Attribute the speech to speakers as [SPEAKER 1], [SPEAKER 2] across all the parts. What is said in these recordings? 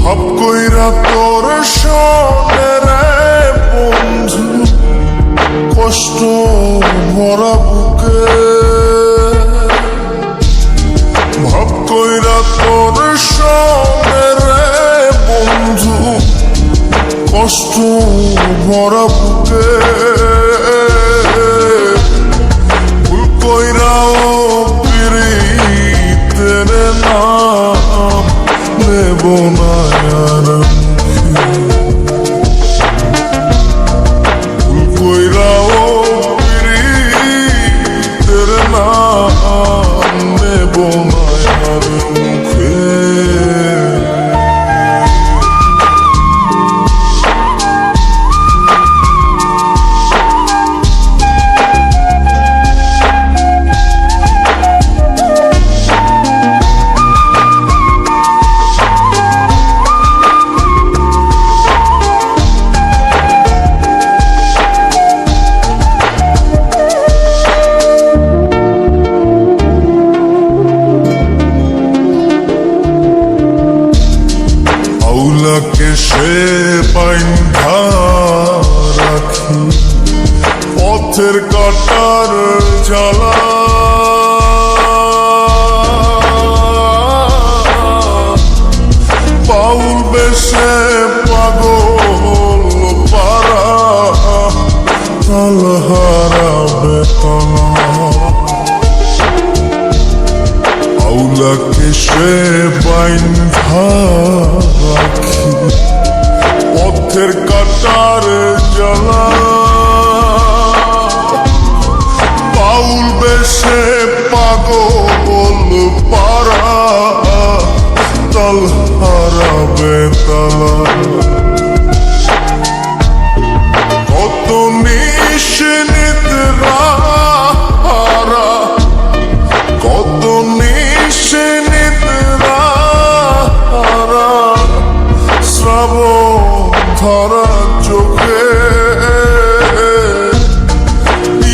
[SPEAKER 1] ভাব কইরা তোর সনে রে বন্ধু, কষ্ট ভরা বুকে ভাব কইরা তোর সনে রে বন্ধু, কষ্ট ভরা বুকে ভুল কইরাও পিরিতের নাম নেব না আর মুখে, ভুল কইরাও পিরিতের নাম নেব না আর মুখে। আউলাকে সে বাইন্ধা রাখি পথের কাটার জ্বালা, পাউল বেশে পাগল পারা তালহারা বেতলা, আউলাকে সে বাইন্ধা রাখি পথের কাটার জ্বালা, পাউল বেশে পাগল পারা তালহারা বেতলা, কত নিশিনিদ্রা কত নিশিনিদ্রা শ্রাবণ ধরা চোখে,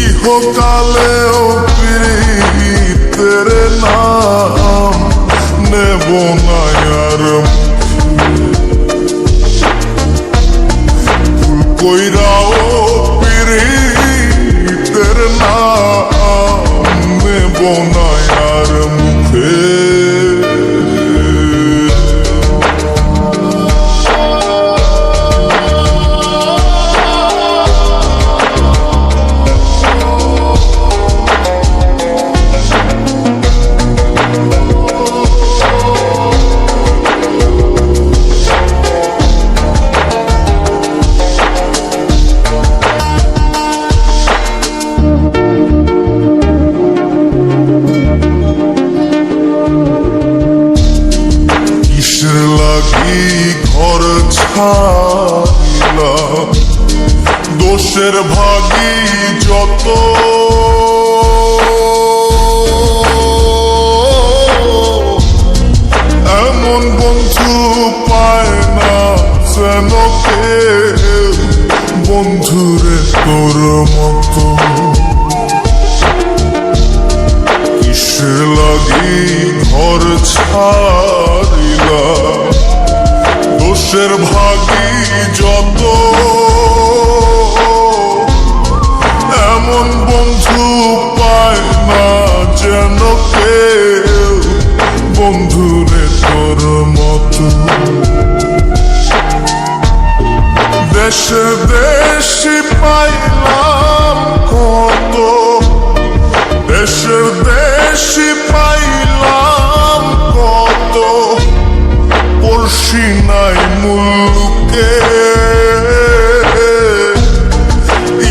[SPEAKER 1] ইহকালেও পিরিতের নাম নেব না আর ভুল কইরাও পিরিতের নাম নেব না আর মুখে। ঘর ছাড়িলাম দোষের ভাগী যত, এমন বন্ধু পায় না যেন কেউ বন্ধুরে তোর মতো, কিসের লাগি ঘর ছাড়িলাম দোষের ভাগী যত, এমন বন্ধু পায় না যেন কেউ বন্ধুরে তোর মতো, দেশে দেশি পাইলাম কত, দেশের দেশি পাইলাম কত, পড়শি নাই মুলুকে,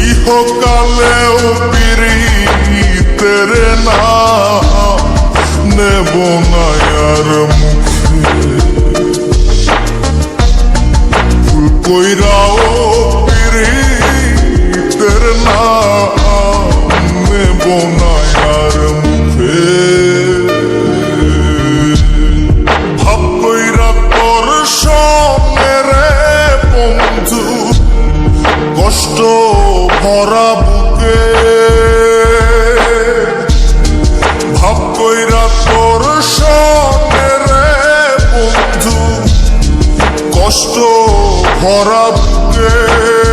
[SPEAKER 1] ইহকালেও পিরিতের নাম নেব না আর মুখে, ভুল কইরাও পিরিতের নাম নেব না আর মুখে। ভাব কইরা তোর সনে রে বন্ধু, কষ্ট ভরা বুকে ভাব কইরা তোর সনে রে বন্ধু, কষ্ট ভরা বুকে